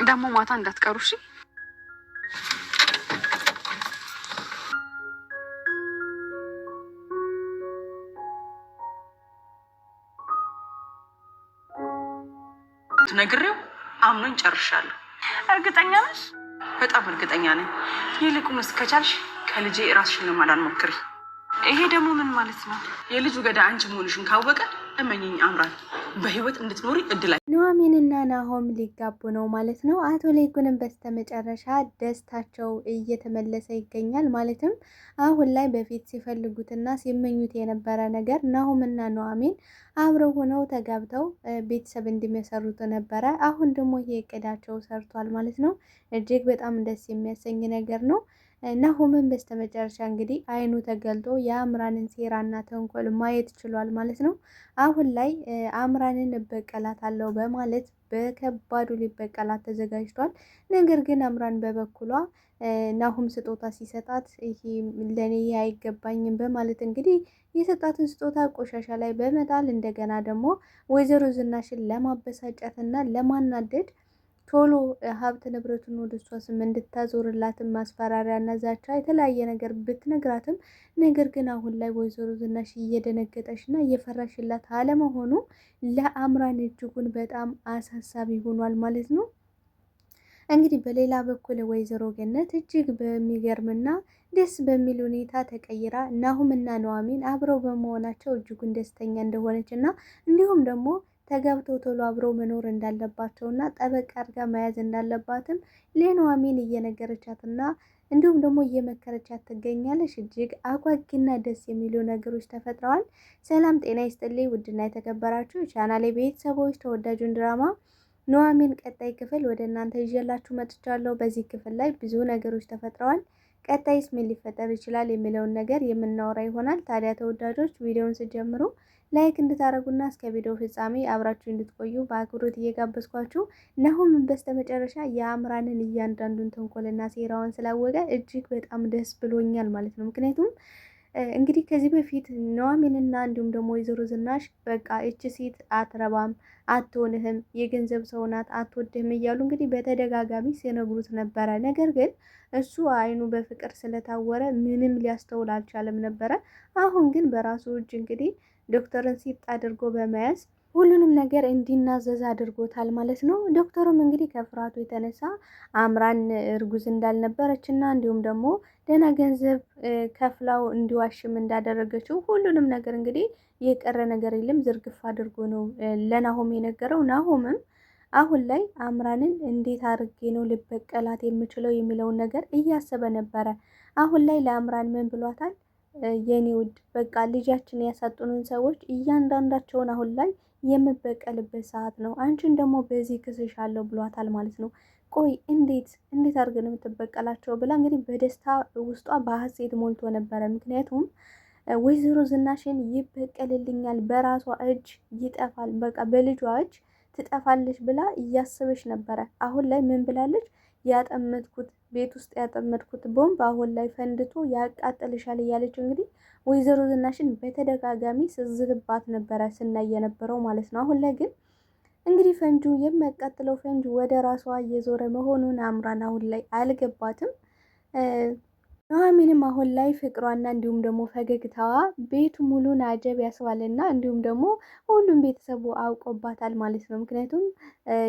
ደግሞ ማታ እንዳትቀሩ እሺ። ነግሬው አምኖኝ ጨርሻለሁ። እርግጠኛ ነሽ? በጣም እርግጠኛ ነኝ። ይልቁንስ ከቻልሽ ከልጄ ራስሽን ለማዳን ሞክሪ። ይሄ ደግሞ ምን ማለት ነው? የልጁ ገዳይ አንቺ መሆንሽን ካወቀ እመኚኝ አምራን በህይወት እንድትኖሪ እድል ኑሐሚንና ናሆም ሊጋቡ ነው ማለት ነው። አቶ ለይኩንም በስተመጨረሻ ደስታቸው እየተመለሰ ይገኛል። ማለትም አሁን ላይ በፊት ሲፈልጉትና ሲመኙት የነበረ ነገር ናሆምና ኑሐሚን አብረው ሆነው ተጋብተው ቤተሰብ እንዲመሰርቱ ነበረ። አሁን ደግሞ ይሄ እቅዳቸው ሰርቷል ማለት ነው። እጅግ በጣም ደስ የሚያሰኝ ነገር ነው። ናሆምን በስተመጨረሻ እንግዲህ አይኑ ተገልጦ የአምራንን ሴራና ተንኮል ማየት ችሏል ማለት ነው። አሁን ላይ አምራንን እበቀላታለሁ በማለት በከባዱ ሊበቀላት ተዘጋጅቷል። ነገር ግን አምራን በበኩሏ ናሆም ስጦታ ሲሰጣት ይሄ ለኔ አይገባኝም በማለት እንግዲህ የሰጣትን ስጦታ ቆሻሻ ላይ በመጣል እንደገና ደግሞ ወይዘሮ ዝናሽን ለማበሳጨትና ለማናደድ ቶሎ ሀብት ንብረቱን ወደ እሷ ስም እንድታዞርላትም ማስፈራሪያና ዛቻ የተለያየ ነገር ብትነግራትም ነገር ግን አሁን ላይ ወይዘሮ ዝናሽ እየደነገጠችና እየፈራሽላት አለመሆኑ ለአምራን እጅጉን በጣም አሳሳቢ ሆኗል ማለት ነው። እንግዲህ በሌላ በኩል ወይዘሮ ገነት እጅግ በሚገርምና ደስ በሚል ሁኔታ ተቀይራ ናሆምና ኑሐሚን አብረው በመሆናቸው እጅጉን ደስተኛ እንደሆነች እና እንዲሁም ደግሞ ተጋብተው ቶሎ አብረው መኖር እንዳለባቸውና ጠበቅ አድርጋ መያዝ እንዳለባትም ለኑሐሚን እየነገረቻትና እንዲሁም ደግሞ እየመከረቻት ትገኛለች። እጅግ አጓጊና ደስ የሚሉ ነገሮች ተፈጥረዋል። ሰላም ጤና ይስጥልኝ ውድና የተከበራችሁ ቻናሌ ቤተሰቦች ተወዳጁን ድራማ ኑሐሚን ቀጣይ ክፍል ወደ እናንተ ይዤላችሁ መጥቻለሁ። በዚህ ክፍል ላይ ብዙ ነገሮች ተፈጥረዋል። ቀጣይስ ምን ሊፈጠር ይችላል የሚለውን ነገር የምናወራ ይሆናል። ታዲያ ተወዳጆች ቪዲዮውን ስጀምሩ ላይክ እንድታደርጉና እስከ ቪዲዮ ፍጻሜ አብራችሁ እንድትቆዩ በአክብሮት እየጋበዝኳችሁ ናሆም በስተመጨረሻ የአምራንን እያንዳንዱን ተንኮልና ሴራዋን ስላወቀ እጅግ በጣም ደስ ብሎኛል ማለት ነው። ምክንያቱም እንግዲህ ከዚህ በፊት ኑሐሚንና እንዲሁም ደግሞ ወይዘሮ ዝናሽ በቃ እቺ ሴት አትረባም፣ አትሆንህም፣ የገንዘብ ሰው ናት፣ አትወድህም እያሉ እንግዲህ በተደጋጋሚ ሲነግሩት ነበረ። ነገር ግን እሱ አይኑ በፍቅር ስለታወረ ምንም ሊያስተውል አልቻለም ነበረ። አሁን ግን በራሱ እጅ እንግዲህ ዶክተርን ሲጥ አድርጎ በመያዝ ሁሉንም ነገር እንዲናዘዝ አድርጎታል ማለት ነው። ዶክተሩም እንግዲህ ከፍርሃቱ የተነሳ አምራን እርጉዝ እንዳልነበረች እና እንዲሁም ደግሞ ደህና ገንዘብ ከፍላው እንዲዋሽም እንዳደረገችው ሁሉንም ነገር እንግዲህ የቀረ ነገር የለም ዝርግፍ አድርጎ ነው ለናሆም የነገረው። ናሆምም አሁን ላይ አምራንን እንዴት አድርጌ ነው ልበቀላት የምችለው የሚለውን ነገር እያሰበ ነበረ። አሁን ላይ ለአምራን ምን ብሏታል? የኔ ውድ በቃ ልጃችን ያሳጡንን ሰዎች እያንዳንዳቸውን አሁን ላይ የምበቀልበት ሰዓት ነው። አንቺን ደግሞ በዚህ ክስሽ አለው ብሏታል ማለት ነው። ቆይ እንዴት አድርገን የምትበቀላቸው ብላ እንግዲህ በደስታ ውስጧ በሀሴት ሞልቶ ነበረ። ምክንያቱም ወይዘሮ ዝናሽን ይበቀልልኛል፣ በራሷ እጅ ይጠፋል፣ በቃ በልጇ እጅ ትጠፋለች ብላ እያሰበች ነበረ። አሁን ላይ ምን ብላለች? ያጠመድኩት ቤት ውስጥ ያጠመድኩት ቦምብ አሁን ላይ ፈንድቶ ያቃጥልሻል እያለች እንግዲህ ወይዘሮ ዝናሽን በተደጋጋሚ ስዝትባት ነበረ ስናይ የነበረው ማለት ነው። አሁን ላይ ግን እንግዲህ ፈንጁ የሚያቃጥለው ፈንጁ ወደ ራሷ እየዞረ መሆኑን አምራን አሁን ላይ አልገባትም። ኑሐሚንም አሁን ላይ ፍቅሯና እንዲሁም ደግሞ ፈገግታዋ ቤቱ ሙሉን አጀብ ያስባልና እንዲሁም ደግሞ ሁሉም ቤተሰቡ አውቆባታል ማለት ነው። ምክንያቱም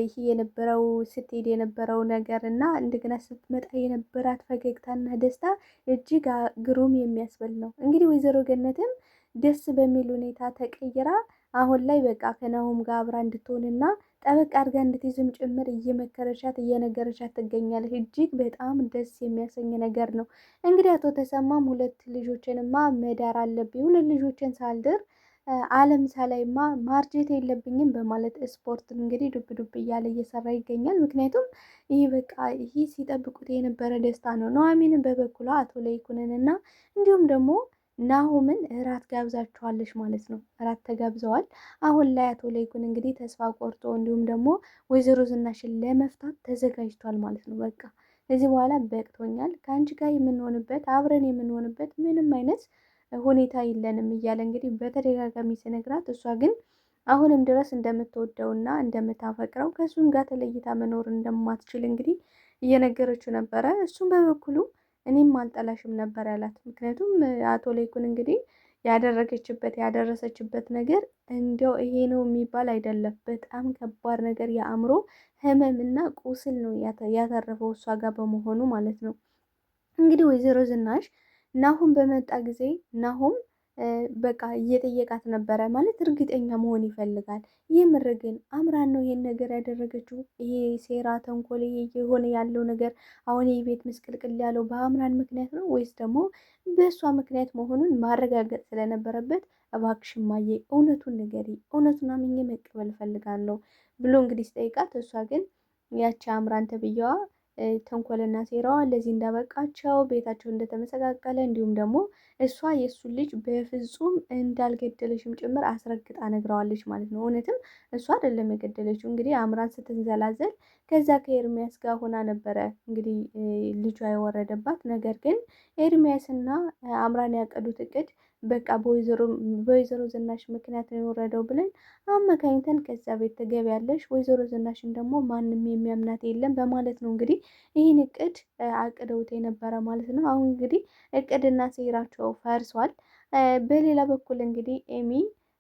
ይሄ የነበረው ስትሄድ የነበረው ነገር እና እንደገና ስትመጣ የነበራት ፈገግታና ደስታ እጅግ ግሩም የሚያስብል ነው። እንግዲህ ወይዘሮ ገነትም ደስ በሚል ሁኔታ ተቀይራ አሁን ላይ በቃ ከናሆም ጋር አብራ እንድትሆንና ጠበቅ አድርጋ እንድትይዝም ጭምር እየመከረቻት እየነገረቻት ትገኛለች። እጅግ በጣም ደስ የሚያሰኝ ነገር ነው። እንግዲህ አቶ ተሰማም ሁለት ልጆችንማ መዳር አለብኝ፣ ሁለት ልጆችን ሳልድር አለም ሳላይማ ማርጀት የለብኝም በማለት ስፖርት እንግዲህ ዱብ ዱብ እያለ እየሰራ ይገኛል። ምክንያቱም ይህ በቃ ይህ ሲጠብቁት የነበረ ደስታ ነው። ኑሐሚንን በበኩሏ አቶ ለይኩንንና እንዲሁም ደግሞ ናሆምን እራት ጋብዛቸዋለች ማለት ነው። እራት ተጋብዘዋል። አሁን ላይ አቶ ለይኩን እንግዲህ ተስፋ ቆርጦ እንዲሁም ደግሞ ወይዘሮ ዝናሽን ለመፍታት ተዘጋጅቷል ማለት ነው። በቃ ከዚህ በኋላ በቅቶኛል፣ ከአንቺ ጋር የምንሆንበት አብረን የምንሆንበት ምንም አይነት ሁኔታ የለንም እያለ እንግዲህ በተደጋጋሚ ሲነግራት፣ እሷ ግን አሁንም ድረስ እንደምትወደውና እንደምታፈቅረው ከእሱም ጋር ተለይታ መኖር እንደማትችል እንግዲህ እየነገረችው ነበረ። እሱም በበኩሉ እኔም አልጠላሽም ነበር ያላት። ምክንያቱም አቶ ለይኩን እንግዲህ ያደረሰችበት ነገር እንዲያው ይሄ ነው የሚባል አይደለም። በጣም ከባድ ነገር የአእምሮ ህመምና ቁስል ነው ያተረፈው እሷ ጋር በመሆኑ ማለት ነው። እንግዲህ ወይዘሮ ዝናሽ ናሁም በመጣ ጊዜ ናሁም በቃ እየጠየቃት ነበረ። ማለት እርግጠኛ መሆን ይፈልጋል። የምር ግን አምራን ነው ይሄን ነገር ያደረገችው? ይሄ ሴራ ተንኮል፣ ይሄ የሆነ ያለው ነገር አሁን ይህ ቤት ምስቅልቅል ያለው በአምራን ምክንያት ነው ወይስ ደግሞ በእሷ ምክንያት መሆኑን ማረጋገጥ ስለነበረበት እባክሽ እማዬ እውነቱን ንገሪ፣ እውነቱን አምኜ መቀበል እፈልጋለሁ ብሎ እንግዲህ ስጠይቃት፣ እሷ ግን ያቺ አምራን ተብዬዋ ተንኮልና ሴራዋ ለዚህ እንዳበቃቸው ቤታቸው እንደተመሰቃቀለ እንዲሁም ደግሞ እሷ የእሱን ልጅ በፍጹም እንዳልገደለሽም ጭምር አስረግጣ ነግረዋለች ማለት ነው። እውነትም እሷ አይደለም የገደለችው። እንግዲህ አምራን ስትንዘላዘል ከዛ ከኤርሚያስ ጋር ሆና ነበረ እንግዲህ ልጇ የወረደባት። ነገር ግን ኤርሚያስና አምራን ያቀዱት እቅድ በቃ በወይዘሮ ዝናሽ ምክንያት ነው የወረደው ብለን አመካኝተን ከዛ ቤት ትገቢያለሽ፣ ወይዘሮ ዝናሽን ደግሞ ማንም የሚያምናት የለም በማለት ነው እንግዲህ ይህን እቅድ አቅደውት የነበረ ማለት ነው። አሁን እንግዲህ እቅድና ሴራቸው ፈርሷል። በሌላ በኩል እንግዲህ ኤሚ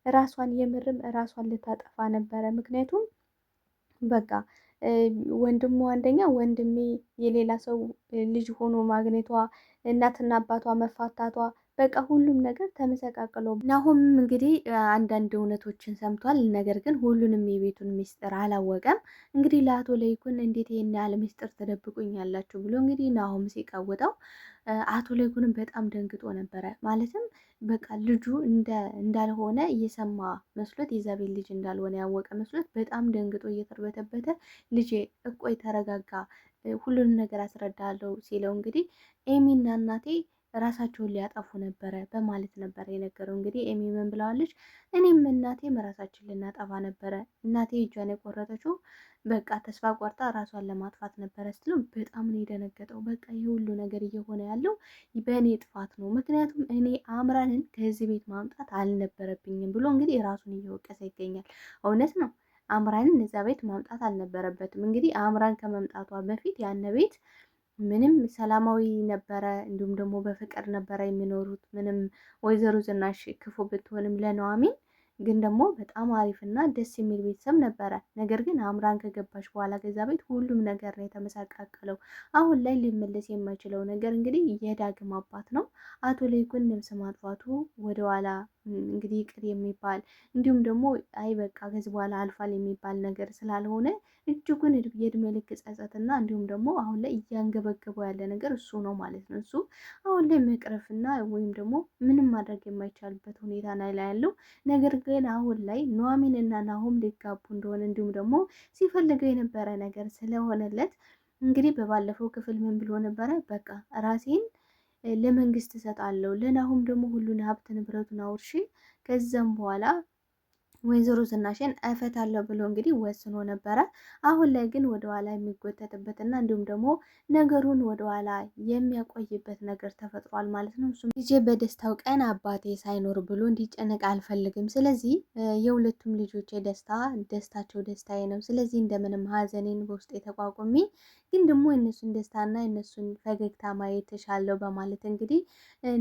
ራሷን የምርም ራሷን ልታጠፋ ነበረ። ምክንያቱም በቃ ወንድሙ አንደኛ ወንድሜ የሌላ ሰው ልጅ ሆኖ ማግኘቷ፣ እናትና አባቷ መፋታቷ፣ በቃ ሁሉም ነገር ተመሰቃቅሎ ናሆም እንግዲህ አንዳንድ እውነቶችን ሰምቷል። ነገር ግን ሁሉንም የቤቱን ሚስጥር አላወቀም። እንግዲህ ለአቶ ለይኩን እንዴት ይሄን ያህል ሚስጥር ትደብቁኛላችሁ ብሎ እንግዲህ ናሆም ሲቀውጠው አቶ ለይኩንም በጣም ደንግጦ ነበረ። ማለትም በቃ ልጁ እንዳልሆነ እየሰማ መስሎት የዛቤል ልጅ እንዳልሆነ ያወቀ መስሎት በጣም ደንግጦ እየተርበተበተ ልጄ እቆይ ተረጋጋ፣ ሁሉንም ነገር አስረዳለሁ ሲለው እንግዲህ ኤሚና እናቴ ራሳቸውን ሊያጠፉ ነበረ በማለት ነበረ የነገረው። እንግዲህ ኤሚ ምን ብለዋለች? እኔም እናቴም ራሳችን ልናጠፋ ነበረ። እናቴ እጇን የቆረጠችው በቃ ተስፋ ቆርጣ ራሷን ለማጥፋት ነበረ ስትለው በጣም ነው የደነገጠው። በቃ ይህ ሁሉ ነገር እየሆነ ያለው በእኔ ጥፋት ነው፣ ምክንያቱም እኔ አምራንን ከዚህ ቤት ማምጣት አልነበረብኝም ብሎ እንግዲህ ራሱን እየወቀሰ ይገኛል። እውነት ነው፣ አምራንን እዛ ቤት ማምጣት አልነበረበትም። እንግዲህ አምራን ከመምጣቷ በፊት ያነ ቤት ምንም ሰላማዊ ነበረ። እንዲሁም ደግሞ በፍቅር ነበረ የሚኖሩት። ምንም ወይዘሮ ዝናሽ ክፉ ብትሆንም ለኑሐሚን ግን ደግሞ በጣም አሪፍና ደስ የሚል ቤተሰብ ነበረ። ነገር ግን አምራን ከገባች በኋላ ከዛ ቤት ሁሉም ነገር ነው የተመሰቃቀለው። አሁን ላይ ሊመለስ የማይችለው ነገር እንግዲህ የዳግም አባት ነው። አቶ ለይኩን ነፍስ ማጥፋቱ ወደኋላ እንግዲህ ይቅር የሚባል እንዲሁም ደግሞ አይ በቃ ከዚህ በኋላ አልፏል የሚባል ነገር ስላልሆነ እጅጉን የእድሜ ልክ ጸጸትና እንዲሁም ደግሞ አሁን ላይ እያንገበገበው ያለ ነገር እሱ ነው ማለት ነው። እሱ አሁን ላይ መቅረፍና ወይም ደግሞ ምንም ማድረግ የማይቻልበት ሁኔታ ላይ ያለው ነገር ግን አሁን ላይ ኑሐሚንና ናሆም ሊጋቡ እንደሆነ እንዲሁም ደግሞ ሲፈልገው የነበረ ነገር ስለሆነለት እንግዲህ በባለፈው ክፍል ምን ብሎ ነበረ? በቃ ራሴን ለመንግስት እሰጣለሁ፣ ለናሆም ደግሞ ሁሉን ሀብት ንብረቱን አውርሼ ከዛም በኋላ ወይዘሮ ዝናሽን እፈታለሁ ብሎ እንግዲህ ወስኖ ነበረ። አሁን ላይ ግን ወደኋላ የሚጎተትበትና እንዲሁም ደግሞ ነገሩን ወደኋላ የሚያቆይበት ነገር ተፈጥሯል ማለት ነው። እሱም ልጄ በደስታው ቀን አባቴ ሳይኖር ብሎ እንዲጨነቅ አልፈልግም። ስለዚህ የሁለቱም ልጆች ደስታቸው ደስታዬ ነው። ስለዚህ እንደምንም ሀዘኔን በውስጥ የተቋቁሜ ግን ደግሞ የእነሱን ደስታና የእነሱን ፈገግታ ማየት ተሻለው በማለት እንግዲህ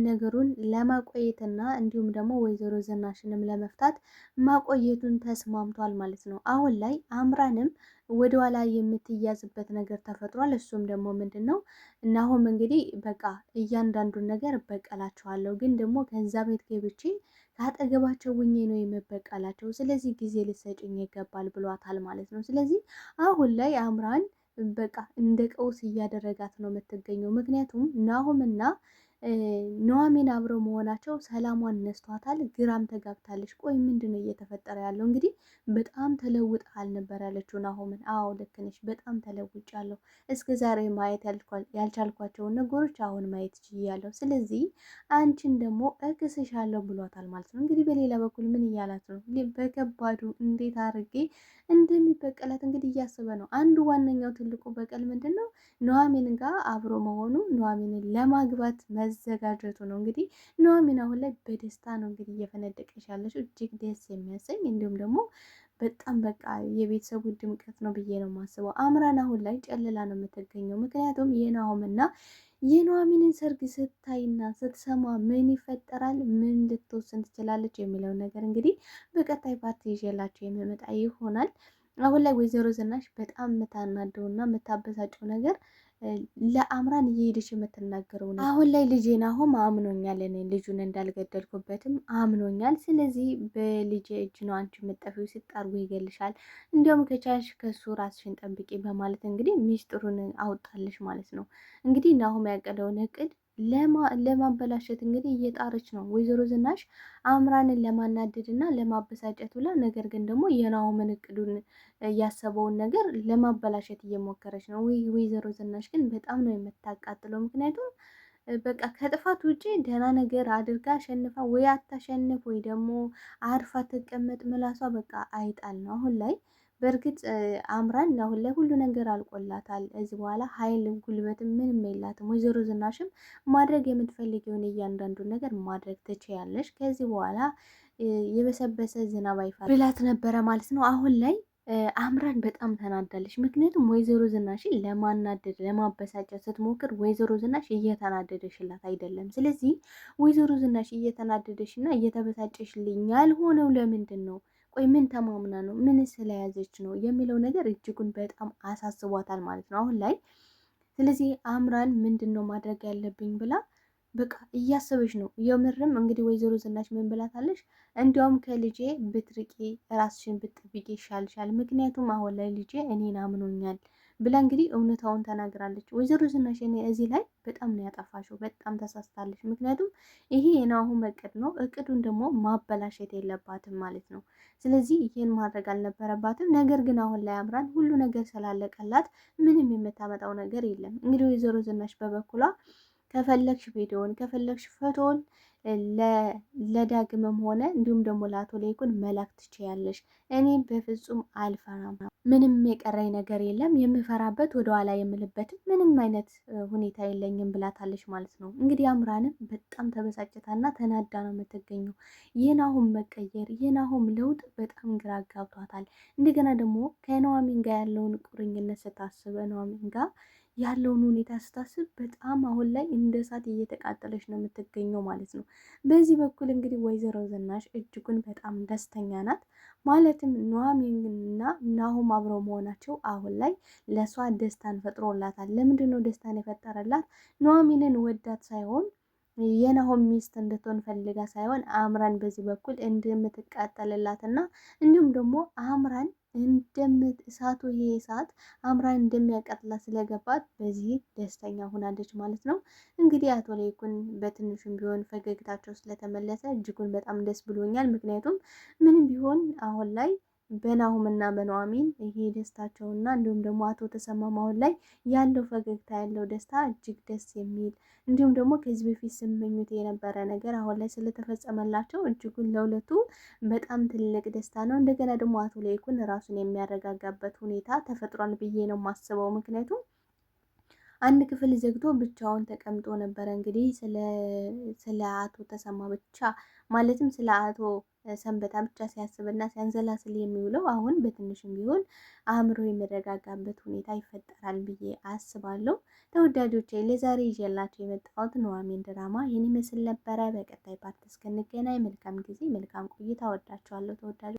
ነገሩን ለማቆየትና እንዲሁም ደግሞ ወይዘሮ ዝናሽንም ለመፍታት ማቆየቱን ተስማምቷል ማለት ነው። አሁን ላይ አምራንም ወደኋላ የምትያዝበት ነገር ተፈጥሯል። እሱም ደግሞ ምንድን ነው? እናሁም እንግዲህ በቃ እያንዳንዱን ነገር እበቀላቸዋለሁ፣ ግን ደግሞ ከዛ ቤት ገብቼ ከአጠገባቸው ውኜ ነው የምበቀላቸው። ስለዚህ ጊዜ ልትሰጭኝ ይገባል ብሏታል ማለት ነው። ስለዚህ አሁን ላይ አምራን በቃ እንደ ቀውስ እያደረጋት ነው የምትገኘው። ምክንያቱም ናሆምና ኑሐሚን አብረው መሆናቸው ሰላሟን ነስቷታል። ግራም ተጋብታለች። ቆይ ምንድን ነው እየተፈጠረ ያለው? እንግዲህ በጣም ተለውጠሃል ነበር ያለችው ናሆምን። አዎ ልክ ነሽ፣ በጣም ተለውጫለሁ። እስከ ዛሬ ማየት ያልቻልኳቸውን ነገሮች አሁን ማየት ችያለሁ። ስለዚህ አንቺን ደግሞ እክስሻለሁ ብሏታል ማለት ነው። እንግዲህ በሌላ በኩል ምን እያላት ነው? በከባዱ እንዴት አድርጌ እንደሚበቀላት እንግዲህ እያሰበ ነው። አንዱ ዋነኛው ትልቁ በቀል ምንድን ነው? ኑሐሚን ጋር አብሮ መሆኑ ኑሐሚንን ለማግባት ማዘጋጀቱ ነው። እንግዲህ ኑሐሚን አሁን ላይ በደስታ ነው እንግዲህ እየፈነደቀች ያለችው እጅግ ደስ የሚያሰኝ እንዲሁም ደግሞ በጣም በቃ የቤተሰቡ ድምቀት ነው ብዬ ነው የማስበው። አምራን አሁን ላይ ጨልላ ነው የምትገኘው። ምክንያቱም የናሆምና የኑሐሚንን ሰርግ ስታይና ስትሰማ ምን ይፈጠራል፣ ምን ልትወስን ትችላለች የሚለውን ነገር እንግዲህ በቀጣይ ፓርቲ ይዤላቸው የሚመጣ ይሆናል። አሁን ላይ ወይዘሮ ዝናሽ በጣም የምታናደውና የምታበሳጨው ነገር ለአምራን እየሄደች የምትናገረው ነው። አሁን ላይ ልጄ ናሆም አምኖኛል፣ እኔ ልጁን እንዳልገደልኩበትም አምኖኛል። ስለዚህ በልጄ እጅ ነው አንቺ የምጠፊው፣ ሲጣርጉ ይገልሻል፣ እንዲሁም ከቻልሽ ከሱ ራስሽን ጠብቂ በማለት እንግዲህ ሚስጥሩን አውጣለች ማለት ነው። እንግዲህ ናሆም ያቀደውን እቅድ ለማበላሸት እንግዲህ እየጣረች ነው ወይዘሮ ዝናሽ አምራንን ለማናደድ እና ለማበሳጨት ብላ፣ ነገር ግን ደግሞ የናሆምን እቅዱን ያሰበውን ነገር ለማበላሸት እየሞከረች ነው። ወይዘሮ ዝናሽ ግን በጣም ነው የምታቃጥለው። ምክንያቱም በቃ ከጥፋት ውጭ ደህና ነገር አድርጋ አሸንፋ ወይ አታሸንፍ ወይ ደግሞ አርፋ ትቀመጥ፣ ምላሷ በቃ አይጣል ነው አሁን ላይ። በእርግጥ አምራን አሁን ላይ ሁሉ ነገር አልቆላታል። እዚህ በኋላ ኃይል ጉልበትም ምንም የላትም። ወይዘሮ ዝናሽም ማድረግ የምትፈልጊውን እያንዳንዱን ነገር ማድረግ ትችያለሽ፣ ከዚህ በኋላ የበሰበሰ ዝናብ አይፋል ብላት ነበረ ማለት ነው። አሁን ላይ አምራን በጣም ተናዳለች። ምክንያቱም ወይዘሮ ዝናሽ ለማናደድ ለማበሳጨት ስትሞክር ወይዘሮ ዝናሽ እየተናደደሽላት አይደለም። ስለዚህ ወይዘሮ ዝናሽ እየተናደደሽና እየተበሳጨሽልኝ ያልሆነው ለምንድን ነው? ቆይ ምን ተማምና ነው? ምን ስለያዘች ነው የሚለው ነገር እጅጉን በጣም አሳስቧታል ማለት ነው አሁን ላይ። ስለዚህ አምራን ምንድን ነው ማድረግ ያለብኝ ብላ በቃ እያሰበች ነው። የምርም እንግዲህ ወይዘሮ ዝናሽ ምን ብላታለች? እንዲያውም ከልጄ ብትርቂ ራስሽን ብትጠብቂ ይሻልሻል፣ ምክንያቱም አሁን ላይ ልጄ እኔን አምኖኛል ብላ እንግዲህ እውነታውን ተናግራለች። ወይዘሮ ዝናሽ እኔ እዚህ ላይ በጣም ነው ያጠፋሽው፣ በጣም ተሳስታለች። ምክንያቱም ይሄ የናሆም እቅድ ነው፣ እቅዱን ደግሞ ማበላሸት የለባትም ማለት ነው። ስለዚህ ይሄን ማድረግ አልነበረባትም። ነገር ግን አሁን ላይ አምራን ሁሉ ነገር ስላለቀላት ምንም የምታመጣው ነገር የለም። እንግዲህ ወይዘሮ ዝናሽ በበኩሏ ከፈለግሽ ቪዲዮን ከፈለግሽ ፎቶን ለዳግምም ሆነ እንዲሁም ደግሞ ለአቶ ላይኩን መላክ ትችያለሽ። እኔ በፍጹም አልፈራም፣ ምንም የቀረኝ ነገር የለም፣ የምፈራበት ወደኋላ የምልበትም ምንም አይነት ሁኔታ የለኝም ብላታለች ማለት ነው። እንግዲህ አምራንም በጣም ተበሳጭታና ተናዳ ነው የምትገኘው። የናሆም መቀየር የናሆም ለውጥ በጣም ግራ ጋብቷታል። እንደገና ደግሞ ከኑሐሚን ጋር ያለውን ቁርኝነት ስታስብ ኑሐሚን ጋር ያለውን ሁኔታ ስታስብ በጣም አሁን ላይ እንደ እሳት እየተቃጠለች ነው የምትገኘው ማለት ነው። በዚህ በኩል እንግዲህ ወይዘሮ ዝናሽ እጅጉን በጣም ደስተኛ ናት። ማለትም ኑሐሚንና ናሆም አብረው መሆናቸው አሁን ላይ ለእሷ ደስታን ፈጥሮላታል። ለምንድን ነው ደስታን የፈጠረላት? ኑሐሚንን ወዳት ሳይሆን የናሆም ሚስት እንድትሆን ፈልጋ ሳይሆን አምራን በዚህ በኩል እንደምትቃጠልላት እና እንዲሁም ደግሞ አምራን እሳቱ ይሄ እሳት አምራን እንደሚያቃጥላት ስለገባት በዚህ ደስተኛ ሆናለች ማለት ነው። እንግዲህ አቶ ላይኩን በትንሹም ቢሆን ፈገግታቸው ስለተመለሰ እጅጉን በጣም ደስ ብሎኛል። ምክንያቱም ምንም ቢሆን አሁን ላይ በናሆምና በኑሐሚን ይሄ ደስታቸውና እንዲሁም ደግሞ አቶ ተሰማ አሁን ላይ ያለው ፈገግታ ያለው ደስታ እጅግ ደስ የሚል እንዲሁም ደግሞ ከዚህ በፊት ስመኙት የነበረ ነገር አሁን ላይ ስለተፈጸመላቸው እጅጉን ለሁለቱ በጣም ትልቅ ደስታ ነው። እንደገና ደግሞ አቶ ላይኩን ራሱን የሚያረጋጋበት ሁኔታ ተፈጥሯል ብዬ ነው የማስበው። ምክንያቱም አንድ ክፍል ዘግቶ ብቻውን ተቀምጦ ነበረ። እንግዲህ ስለ አቶ ተሰማ ብቻ ማለትም ስለ አቶ ሰንበታ ብቻ ሲያስብና ሲያንዘላስል የሚውለው አሁን በትንሽም ቢሆን አእምሮ የሚረጋጋበት ሁኔታ ይፈጠራል ብዬ አስባለሁ። ተወዳጆቼ ለዛሬ ይዤላችሁ የመጣሁት ኑሐሚን ድራማ ይህን ይመስል ነበረ። በቀጣይ ፓርት እስክንገናኝ መልካም ጊዜ፣ መልካም ቆይታ። ወዳችኋለሁ ተወዳጆች።